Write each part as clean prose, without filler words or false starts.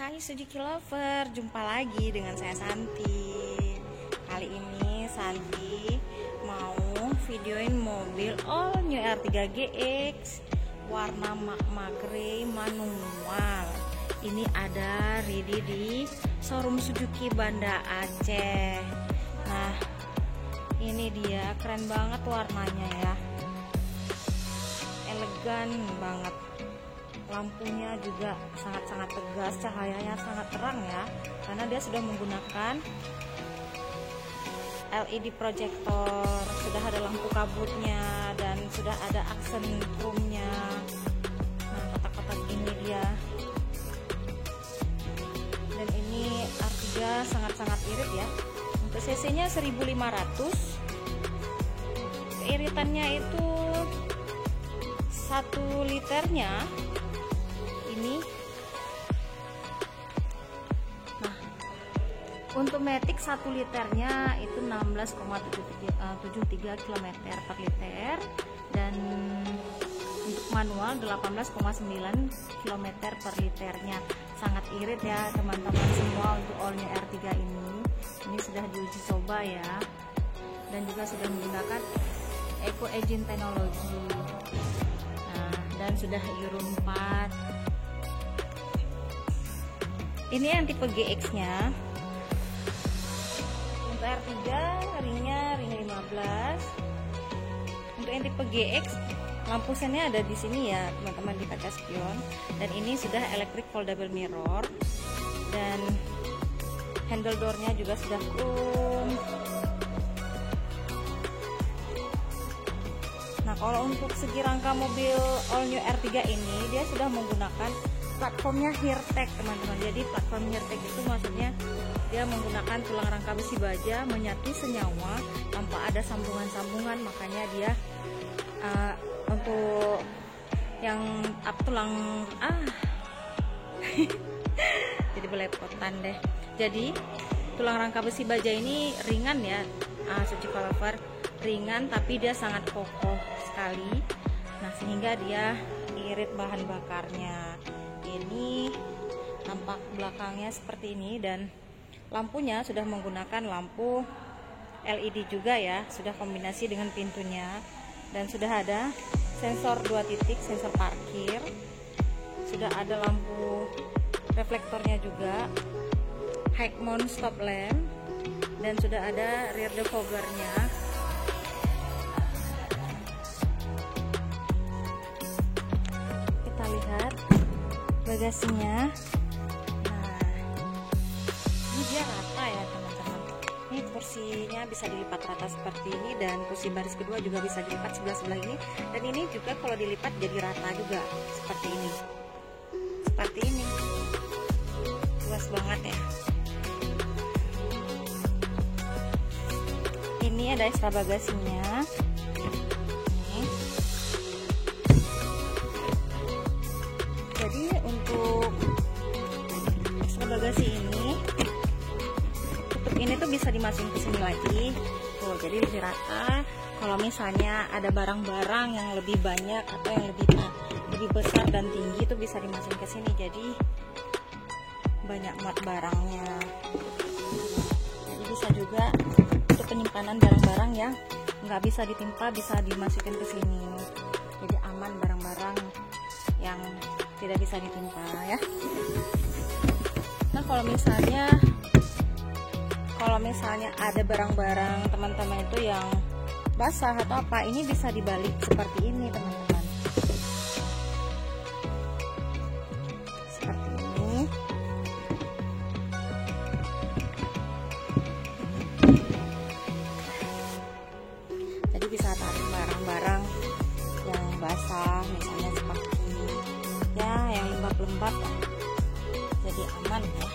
Hai Suzuki Lover, jumpa lagi dengan saya Santi. Kali ini Santi mau videoin mobil all new R3 GX warna magma grey manual. Ini ada ready di showroom Suzuki Banda Aceh. Nah, ini dia, keren banget warnanya ya, elegan banget. Lampunya juga sangat-sangat tegas, cahayanya sangat terang ya, karena dia sudah menggunakan LED proyektor, sudah ada lampu kabutnya dan sudah ada aksen chrome-nya. Nah, kotak-kotak ini dia. Dan ini R3 sangat-sangat irit ya. Untuk cc-nya 1500. Keiritannya itu 1 liternya ini. Nah, untuk Matic 1 liternya itu 16,73 km per liter, dan untuk manual 18,9 km per liternya. Sangat irit ya teman-teman semua untuk all new R3 ini. Ini sudah diuji coba ya, dan juga sudah menggunakan Eco Engine teknologi. Nah, dan sudah Euro 4. Ini yang tipe GX nya. Untuk R3 ringnya ring 15. Untuk yang tipe GX, lampu sennya ada di sini ya teman-teman, di kaca spion. Dan ini sudah electric foldable mirror, dan handle doornya juga sudah chrome. Nah, kalau untuk segi rangka mobil all new R3 ini, dia sudah menggunakan platformnya Hirtech teman-teman. Jadi platform Hirtech itu maksudnya dia menggunakan tulang rangka besi baja menyatu senyawa tanpa ada sambungan-sambungan. Makanya dia untuk yang tulang jadi belepotan deh. Jadi tulang rangka besi baja ini ringan ya, Suzuki Lover, ringan tapi dia sangat kokoh sekali. Nah, sehingga dia irit bahan bakarnya. Ini tampak belakangnya seperti ini, dan lampunya sudah menggunakan lampu LED juga ya, sudah kombinasi dengan pintunya, dan sudah ada sensor 2 titik, sensor parkir, sudah ada lampu reflektornya juga, high mount stop lamp, dan sudah ada rear defoggernya. Kita lihat bagasinya. Nah, ini dia rata ya teman-teman. Ini kursinya bisa dilipat rata seperti ini, dan kursi baris kedua juga bisa dilipat sebelah-sebelah ini, dan ini juga kalau dilipat jadi rata juga seperti ini. Seperti ini. Luas banget ya. Ini ada ekstra bagasinya. Jadi untuk ekstra bagasi ini, tutup ini tuh bisa dimasukin ke sini lagi. Tuh, jadi lebih rata. Kalau misalnya ada barang-barang yang lebih banyak atau yang lebih besar dan tinggi, itu bisa dimasukin ke sini. Jadi banyak muat barangnya. Jadi bisa juga untuk penyimpanan barang-barang yang nggak bisa ditimpa, bisa dimasukin ke sini. Jadi aman barang-barang yang tidak bisa ditimpa ya. Nah, kalau misalnya ada barang-barang teman-teman itu yang basah atau apa, ini bisa dibalik seperti ini teman-teman. Seperti ini. Jadi bisa tarik barang-barang yang basah, misalnya seperti ya, yang lembab-lembab, jadi aman ya.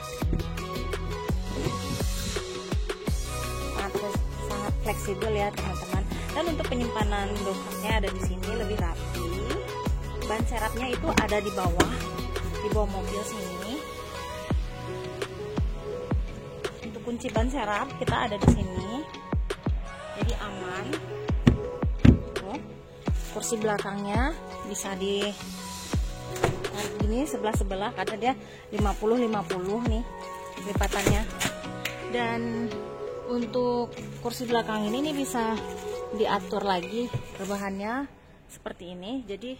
Sangat fleksibel ya teman-teman. Dan untuk penyimpanan dokumennya ada di sini, lebih rapi. Ban serapnya itu ada di bawah mobil sini. Untuk kunci ban serap kita ada di sini, jadi aman. Tuh, kursi belakangnya bisa di Nah, gini sebelah kata dia 50-50 nih lipatannya. Dan untuk kursi belakang ini nih bisa diatur lagi rebahannya seperti ini. Jadi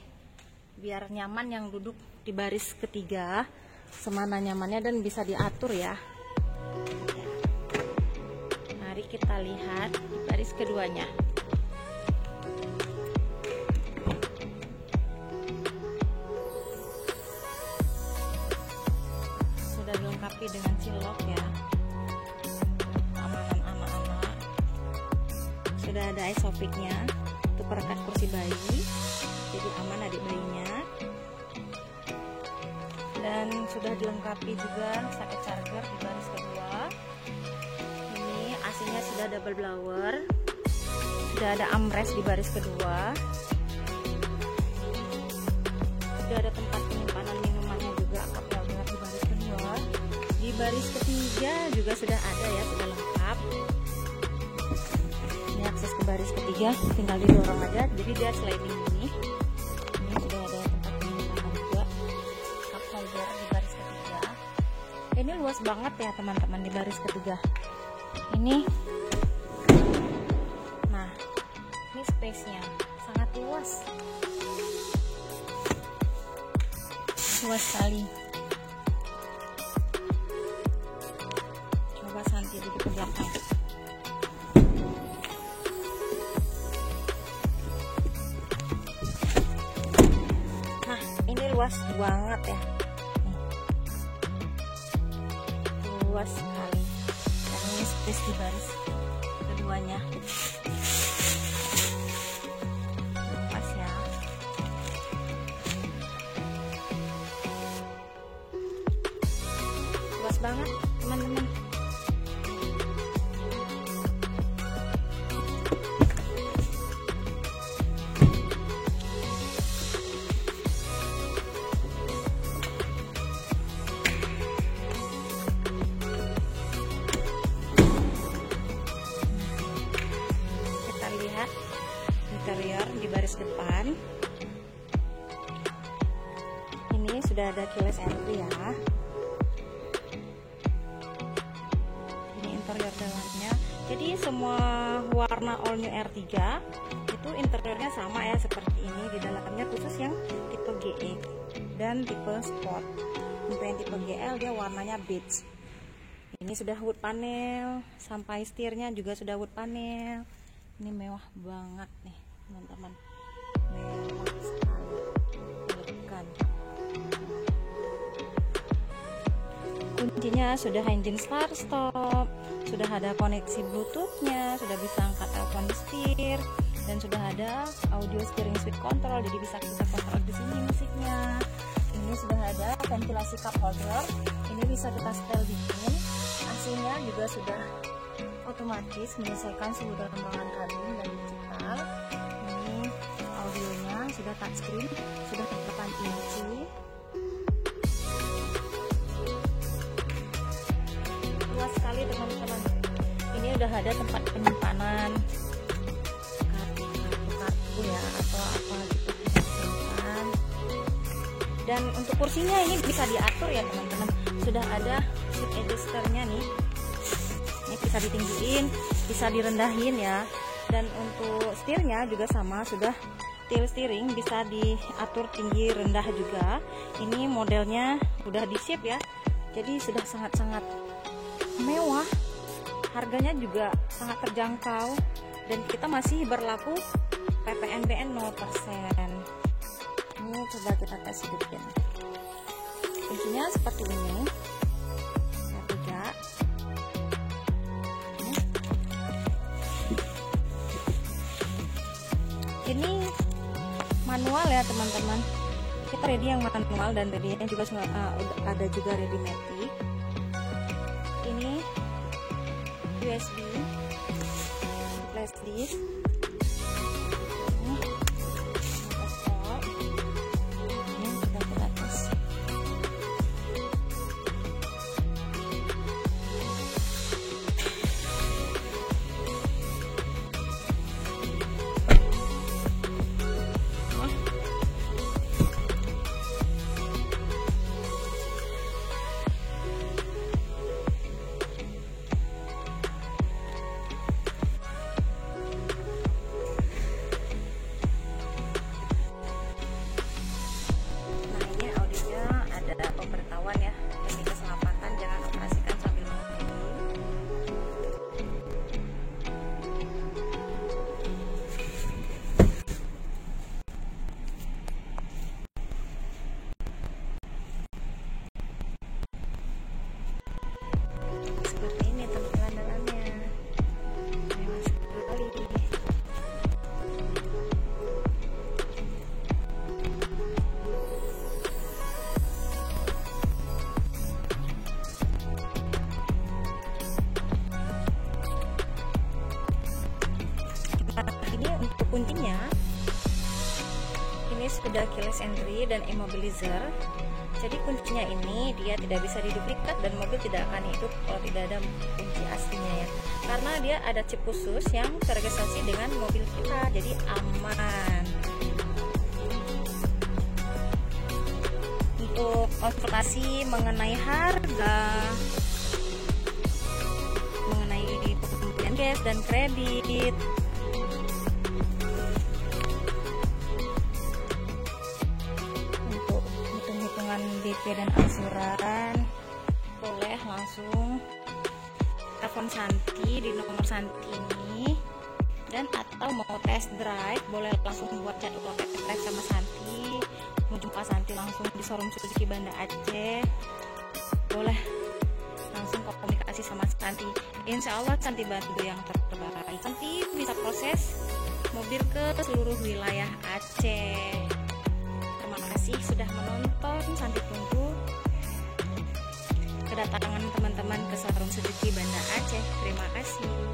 biar nyaman yang duduk di baris ketiga, semana nyamannya dan bisa diatur ya. Mari kita lihat di baris keduanya. Sudah dilengkapi dengan cilok ya, amanan anak-anak. Sudah ada isopiknya untuk perekat kursi bayi, jadi aman adik bayinya. Dan sudah dilengkapi juga socket charger di baris kedua. Ini AC-nya sudah double blower. Sudah ada armrest di baris kedua. Sudah ada tempat penyimpanan minumannya juga, cup holder di baris kedua. Di baris ketiga juga sudah ada ya, sudah lengkap. Ini akses ke baris ketiga, tinggal didorong aja. Jadi dia sliding ini. Ini sudah ada tempat penyimpanan juga, cup holder di baris ketiga. Ini luas banget ya teman-teman di baris ketiga. Ini, nah, ini space-nya sangat luas. Luas sekali. Coba Santi duduk ke belakang. Nah, ini luas banget ya. Luas sekali. Dan ini space di baris keduanya. Pas ya. Luas banget teman-teman. Kita lihat interior di baris depan. Ini sudah ada keyless entry ya. Interior dalamnya, jadi semua warna all new R3 itu interiornya sama ya seperti ini. Di dalamnya khusus yang tipe GE dan tipe Sport. Untuk yang tipe GL dia warnanya beige. Ini sudah wood panel, sampai setirnya juga sudah wood panel. Ini mewah banget nih teman-teman, mewah sekali, elegan. Kuncinya sudah engine start stop, sudah ada koneksi bluetoothnya, sudah bisa angkat telepon setir, dan sudah ada audio steering switch control, jadi bisa kita kontrol di sini musiknya. Ini sudah ada ventilasi cup holder, ini bisa kita setel dingin. AC-nya juga sudah otomatis menyesuaikan suhu dalam ruangan kabin dan digital. Ini audionya sudah touchscreen, sudah 8 inci. Luas sekali teman-teman. Ini udah ada tempat penyimpanan kartu ya atau apa gitu kita simpan. Dan untuk kursinya ini bisa diatur ya teman-teman. Sudah ada seat adjusternya nih. Ini bisa ditinggiin, bisa direndahin ya. Dan untuk setirnya juga sama, sudah tilt steering, bisa diatur tinggi rendah juga. Ini modelnya udah di shape ya. Jadi sudah sangat-sangat mewah, harganya juga sangat terjangkau, dan kita masih berlaku PPNBM 0%. Ini coba kita tes hidupin. Kuncinya seperti ini. Ketiga. Ini manual ya teman-teman. Kita ready yang manual, dan ready-nya juga ada juga ready matic. Ini USB flash disk. Ini sudah kita tes. rawan ya, demi keselamatan jangan operasikan sambil menunggu. Seperti ini tampilan dalamnya, mewah sekali. Ini untuk kuncinya, ini sudah keyless entry dan immobilizer. Jadi kuncinya ini dia tidak bisa diduplikat dan mobil tidak akan hidup kalau tidak ada kunci aslinya ya, karena dia ada chip khusus yang terregistrasi dengan mobil kita, jadi aman. Untuk konsultasi mengenai harga, mengenai pembelian cash dan kredit, DP dan angsuran, boleh langsung telepon Santi di nomor Santi ini, dan atau mau test drive boleh langsung buat jadwal test drive sama Santi, mau jumpa Santi langsung di showroom Suzuki Banda Aceh, boleh langsung komunikasi sama Santi. Insya Allah Santi bantu yang terbaik. Santi bisa proses mobil ke seluruh wilayah Aceh. Terima kasih sudah menonton. Santi tunggu kedatangan teman-teman ke showroom Suzuki Banda Aceh. Terima kasih.